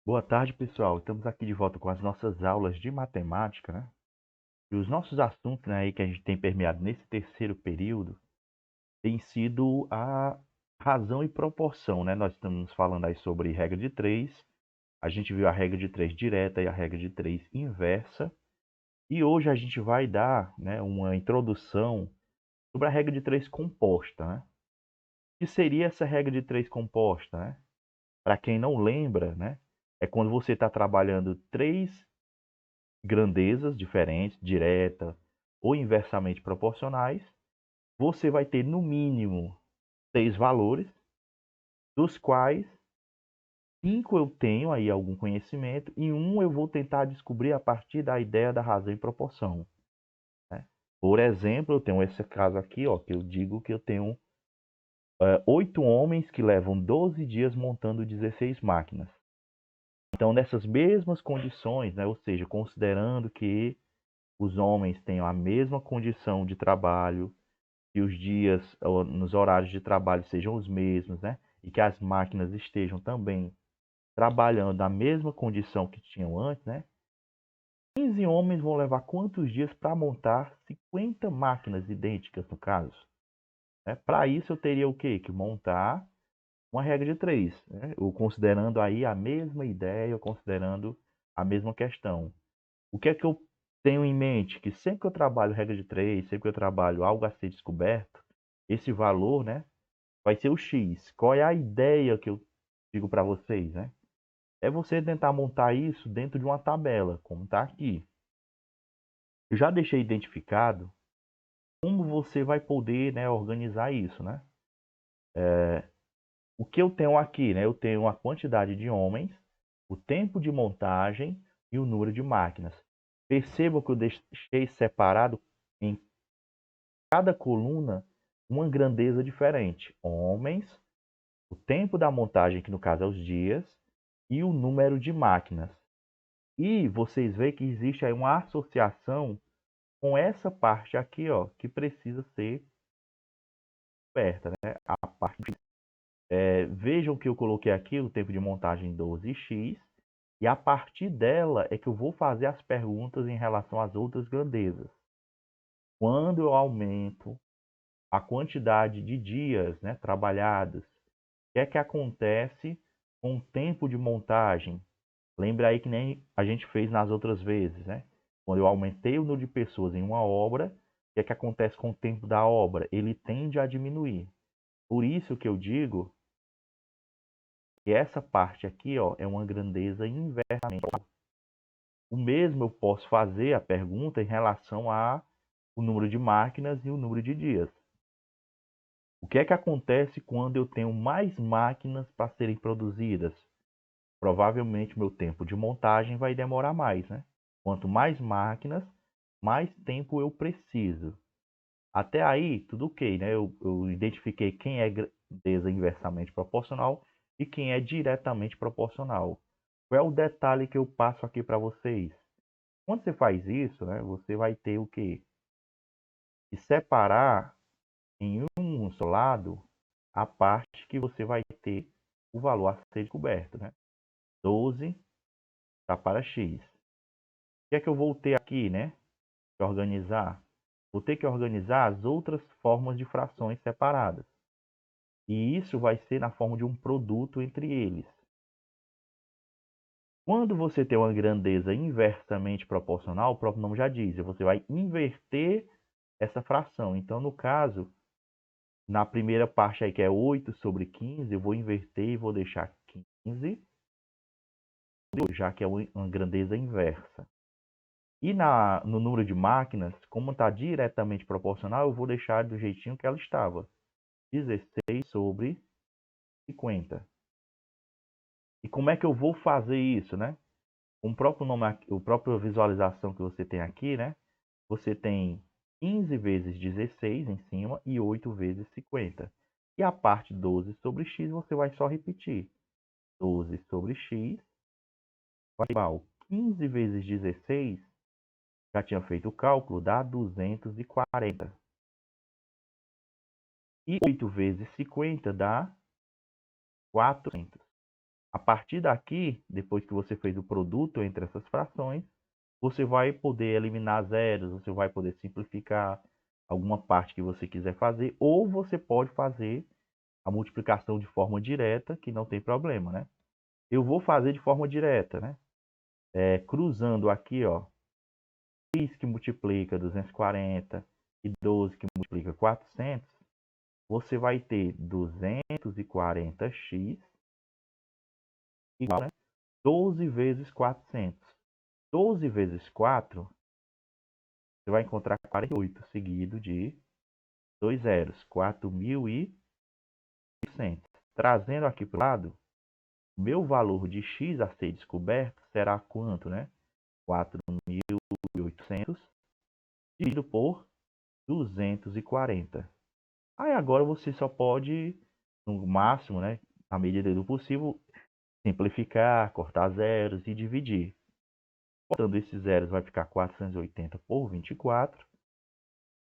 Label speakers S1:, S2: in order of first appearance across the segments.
S1: Boa tarde, pessoal. Estamos aqui de volta com as nossas aulas de matemática, né? E os nossos assuntos, né, aí que a gente tem permeado nesse terceiro período tem sido a razão e proporção, né? Nós estamos falando aí sobre regra de três. A gente viu a regra de três direta e a regra de três inversa. E hoje a gente vai dar, né, uma introdução sobre a regra de três composta, né? O que seria essa regra de três composta, né? Para quem não lembra, né, é quando você está trabalhando três grandezas diferentes, direta ou inversamente proporcionais, você vai ter no mínimo 6 valores, dos quais 5 eu tenho aí algum conhecimento e um eu vou tentar descobrir a partir da ideia da razão e proporção, né? Por exemplo, eu tenho esse caso aqui, ó, que eu digo que eu tenho 8 homens que levam 12 dias montando 16 máquinas. Então, nessas mesmas condições, né, ou seja, considerando que os homens tenham a mesma condição de trabalho, que os dias nos horários de trabalho sejam os mesmos, né? E que as máquinas estejam também trabalhando na mesma condição que tinham antes, né? 15 homens vão levar quantos dias para montar 50 máquinas idênticas, no caso? Né? Para isso eu teria o quê? Que montar uma regra de três, né? Eu considerando aí a mesma ideia, considerando a mesma questão. O que é que eu tenho em mente? Que sempre que eu trabalho regra de três, sempre que eu trabalho algo a ser descoberto, esse valor, né, vai ser o X. Qual é a ideia que eu digo para vocês, né? É você tentar montar isso dentro de uma tabela, como está aqui. Eu já deixei identificado como você vai poder, né, organizar isso, né? O que eu tenho aqui, né? Eu tenho a quantidade de homens, o tempo de montagem e o número de máquinas. Perceba que eu deixei separado em cada coluna uma grandeza diferente. Homens, o tempo da montagem, que no caso é os dias, e o número de máquinas. E vocês veem que existe aí uma associação com essa parte aqui, ó, que precisa ser aberta, né? A parte vejam que eu coloquei aqui o tempo de montagem 12x, e a partir dela é que eu vou fazer as perguntas em relação às outras grandezas. Quando eu aumento a quantidade de dias, né, trabalhados, o que é que acontece com o tempo de montagem? Lembra aí que nem a gente fez nas outras vezes, né? Quando eu aumentei o número de pessoas em uma obra, o que é que acontece com o tempo da obra? Ele tende a diminuir. Por isso que eu digo que essa parte aqui, ó, é uma grandeza inversamente. O mesmo eu posso fazer a pergunta em relação ao número de máquinas e o número de dias. O que é que acontece quando eu tenho mais máquinas para serem produzidas? Provavelmente meu tempo de montagem vai demorar mais, né? Quanto mais máquinas, mais tempo eu preciso. Até aí, tudo ok, né? Eu identifiquei quem é grandeza inversamente proporcional e quem é diretamente proporcional. Qual é o detalhe que eu passo aqui para vocês? Quando você faz isso, né, você vai ter o quê? E separar em um só lado a parte que você vai ter o valor a ser descoberto, né? 12 está para x. O que é que eu vou ter aqui, né? Que organizar? Vou ter que organizar as outras formas de frações separadas. E isso vai ser na forma de um produto entre eles. Quando você tem uma grandeza inversamente proporcional, o próprio nome já diz, você vai inverter essa fração. Então, no caso, na primeira parte aí, que é 8 sobre 15, eu vou inverter e vou deixar 15, já que é uma grandeza inversa. E no número de máquinas, como está diretamente proporcional, eu vou deixar do jeitinho que ela estava. 16 sobre 50. E como é que eu vou fazer isso, né? O próprio nome, a própria visualização que você tem aqui, né? Você tem 15 vezes 16 em cima e 8 vezes 50. E a parte 12 sobre x você vai só repetir. 12 sobre x vai igual 15 vezes 16, já tinha feito o cálculo, dá 240. E 8 vezes 50 dá 400. A partir daqui, depois que você fez o produto entre essas frações, você vai poder eliminar zeros, você vai poder simplificar alguma parte que você quiser fazer, ou você pode fazer a multiplicação de forma direta, que não tem problema, né? Eu vou fazer de forma direta, né? Cruzando aqui, ó, x que multiplica 240 e 12 que multiplica 400, você vai ter 240x igual, né? 12 vezes 400. 12 vezes 4, você vai encontrar 48, seguido de 2 zeros, 4.800. Trazendo aqui para o lado, meu valor de x a ser descoberto será quanto, né? 4.800 dividido por 240. Aí agora você só pode, no máximo, né, na medida do possível, simplificar, cortar zeros e dividir. Cortando esses zeros vai ficar 480 por 24.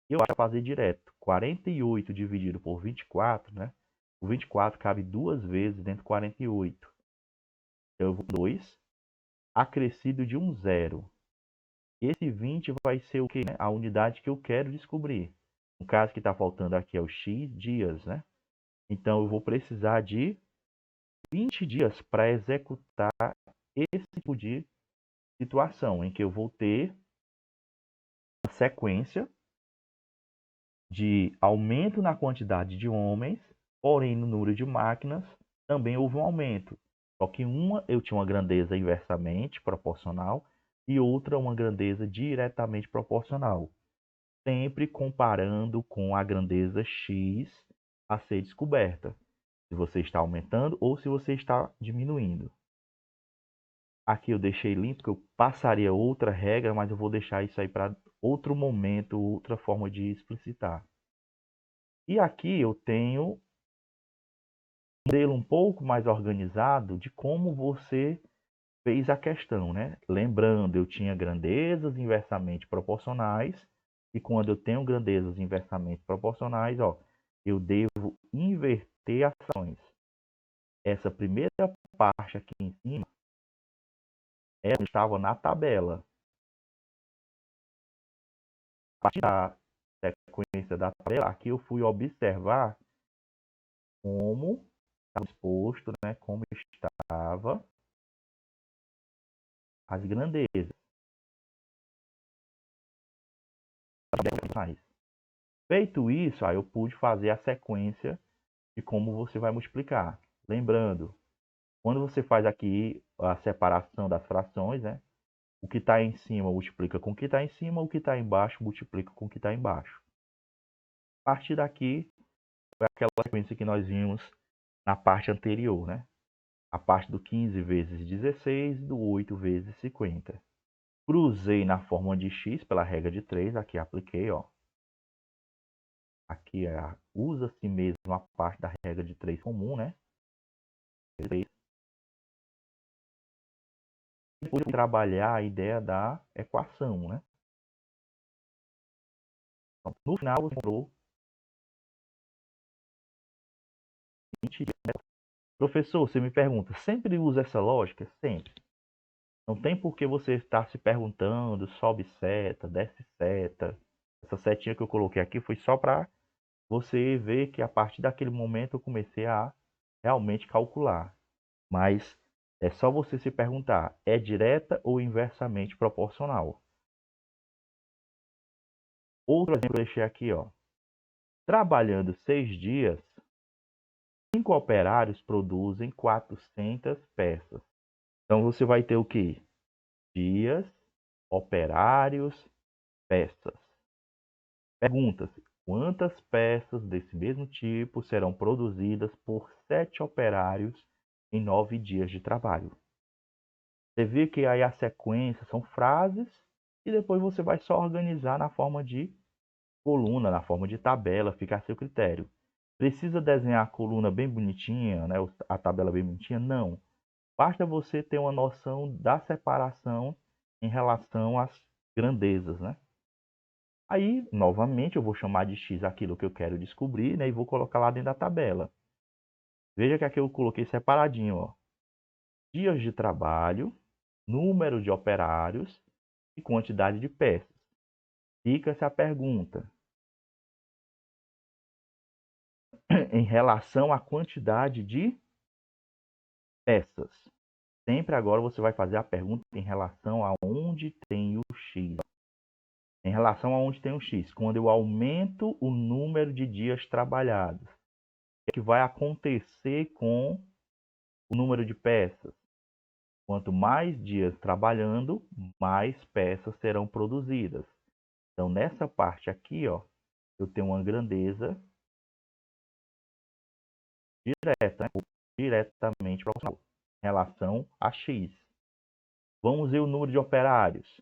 S1: Eu vou fazer direto. 48 dividido por 24, né? O 24 cabe duas vezes dentro de 48. Então eu vou 2 acrescido de um zero. Esse 20 vai ser o quê, né? A unidade que eu quero descobrir. No caso que está faltando aqui é o x dias, né? Então eu vou precisar de 20 dias para executar esse tipo de situação, em que eu vou ter uma sequência de aumento na quantidade de homens, porém no número de máquinas também houve um aumento. Só que uma eu tinha uma grandeza inversamente proporcional e outra uma grandeza diretamente proporcional, sempre comparando com a grandeza x a ser descoberta, se você está aumentando ou se você está diminuindo. Aqui eu deixei limpo, porque eu passaria outra regra, mas eu vou deixar isso aí para outro momento, outra forma de explicitar. E aqui eu tenho um modelo um pouco mais organizado de como você fez a questão, né? Lembrando, eu tinha grandezas inversamente proporcionais, e quando eu tenho grandezas inversamente proporcionais, ó, eu devo inverter as frações. Essa primeira parte aqui em cima, ela estava na tabela. A partir da sequência da tabela, aqui eu fui observar como estava exposto, né? Como estava as grandezas. Feito isso, aí eu pude fazer a sequência de como você vai multiplicar. Lembrando, quando você faz aqui a separação das frações, né? O que está em cima multiplica com o que está em cima, o que está embaixo multiplica com o que está embaixo. A partir daqui, foi aquela sequência que nós vimos na parte anterior, né? A parte do 15 vezes 16 e do 8 vezes 50. Cruzei na fórmula de x pela regra de 3, aqui apliquei, ó. Aqui usa-se mesmo a parte da regra de 3 comum, né? Depois trabalhar a ideia da equação, né? Então, no final, você encontrou 20 dias. Professor, você me pergunta, sempre usa essa lógica? Sempre. Não tem por que você estar se perguntando, sobe seta, desce seta. Essa setinha que eu coloquei aqui foi só para você ver que a partir daquele momento eu comecei a realmente calcular. Mas é só você se perguntar, é direta ou inversamente proporcional? Outro exemplo que eu deixei aqui, ó. Trabalhando 6 dias, 5 operários produzem 400 peças. Então você vai ter o quê? Dias, operários, peças. Pergunta-se, quantas peças desse mesmo tipo serão produzidas por 7 operários em 9 dias de trabalho? Você vê que aí a sequência são frases e depois você vai só organizar na forma de coluna, na forma de tabela, fica a seu critério. Precisa desenhar a coluna bem bonitinha, né? A tabela bem bonitinha? Não. Basta você ter uma noção da separação em relação às grandezas, né? Aí, novamente, eu vou chamar de x aquilo que eu quero descobrir, né? E vou colocar lá dentro da tabela. Veja que aqui eu coloquei separadinho, ó. dias de trabalho, número de operários e quantidade de peças. Fica-se a pergunta. Em relação à quantidade de peças. Sempre agora você vai fazer a pergunta em relação a onde tem o X. Em relação a onde tem o X. Quando eu aumento o número de dias trabalhados, o que vai acontecer com o número de peças? Quanto mais dias trabalhando, mais peças serão produzidas. Então, nessa parte aqui, ó, eu tenho uma grandeza direta, né? Diretamente proporcional em relação a X. Vamos ver o número de operários.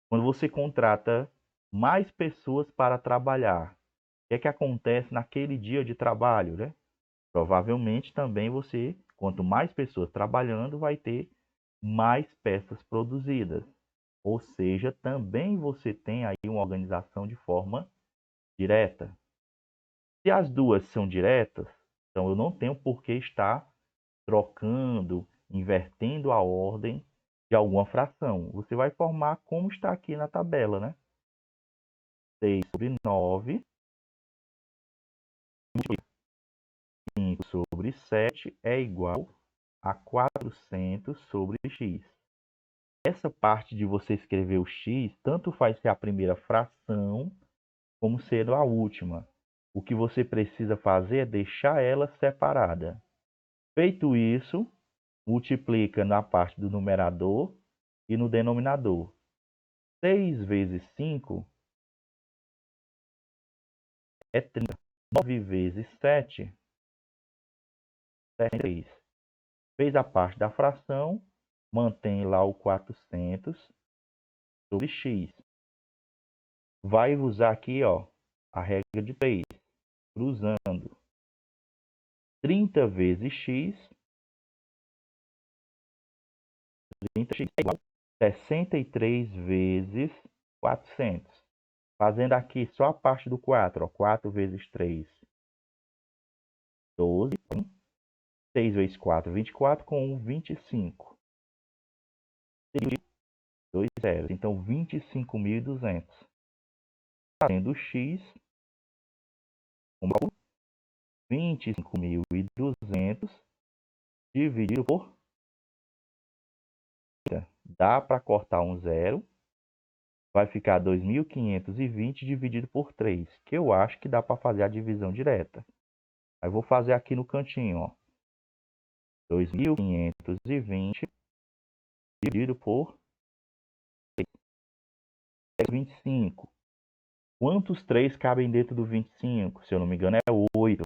S1: Quando você contrata mais pessoas para trabalhar, o que é que acontece naquele dia de trabalho, né? Provavelmente também você, quanto mais pessoas trabalhando, vai ter mais peças produzidas. Ou seja, também você tem aí uma organização de forma direta. Se as duas são diretas, então eu não tenho por que estar trocando, invertendo a ordem de alguma fração. Você vai formar como está aqui na tabela, né? 6 sobre 9, 5 sobre 7 é igual a 400 sobre x. Essa parte de você escrever o x, tanto faz ser a primeira fração, como ser a última. O que você precisa fazer é deixar ela separada. Feito isso, multiplica na parte do numerador e no denominador. 6 vezes 5 é 30. 9 vezes 7 é 3. Fez a parte da fração, mantém lá o 400 sobre x. Vai usar aqui, ó, a regra de 3, cruzando. 30 vezes x, 30x é igual a 63 vezes 400. Fazendo aqui só a parte do 4, ó, 4 vezes 3, 12. 6 vezes 4, 24, com 1, 25. 2 zeros, então 25.200. Fazendo x, 25.200 dividido por 30. Dá para cortar um zero. Vai ficar 2.520 dividido por 3, que eu acho que dá para fazer a divisão direta. Aí vou fazer aqui no cantinho, ó. 2.520 dividido por 25. Quantos 3 cabem dentro do 25? Se eu não me engano, é 8.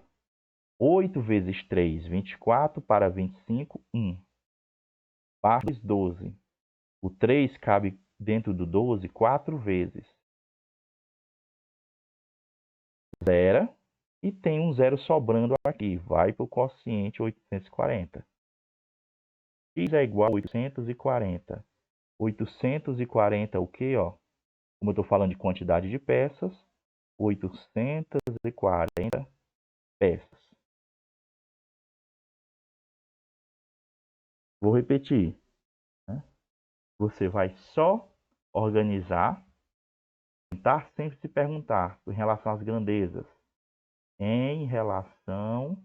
S1: 8 vezes 3, 24, para 25, 1. Parte 12. O 3 cabe dentro do 12 4 vezes. 0. E tem um zero sobrando aqui. Vai para o quociente 840. X é igual a 840. 840 o quê? Ó? Como eu estou falando de quantidade de peças, 840 peças. Vou repetir. Né? Você vai só organizar, tentar sempre se perguntar em relação às grandezas. Em relação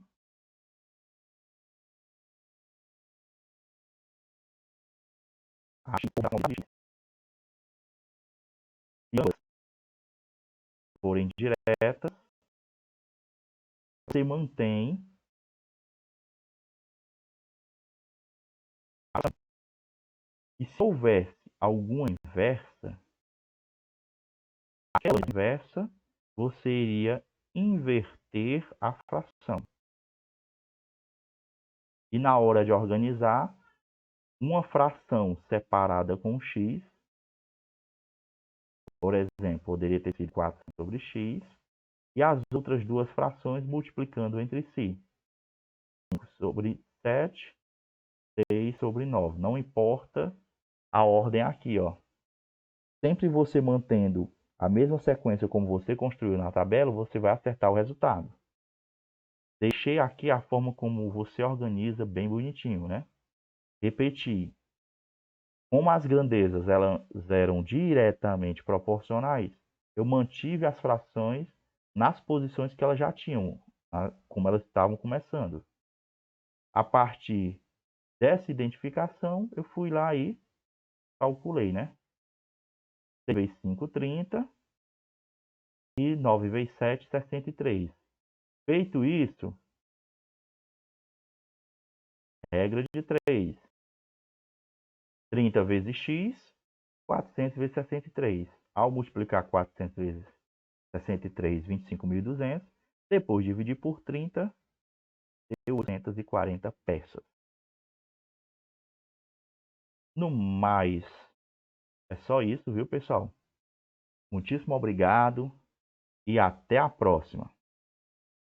S1: às forem diretas, você mantém e se houvesse alguma inversa, aquela inversa você iria inverter a fração. E na hora de organizar, uma fração separada com x, por exemplo, poderia ter sido 4 sobre x, e as outras duas frações multiplicando entre si. 5 sobre 7, 6 sobre 9. Não importa a ordem aqui, ó. Sempre você mantendo a mesma sequência como você construiu na tabela, você vai acertar o resultado. Deixei aqui a forma como você organiza bem bonitinho, né? Repetir. Como as grandezas elas eram diretamente proporcionais, eu mantive as frações nas posições que elas já tinham, como elas estavam começando. A partir dessa identificação, eu fui lá e calculei, né? 6 vezes 5, 30 e 9 vezes 7, 63. Feito isso, regra de 3. 30 vezes x, 400 vezes 63. Ao multiplicar 400 vezes 63, 25.200. Depois dividir por 30, deu 840 peças. No mais, é só isso, viu, pessoal? Muitíssimo obrigado e até a próxima.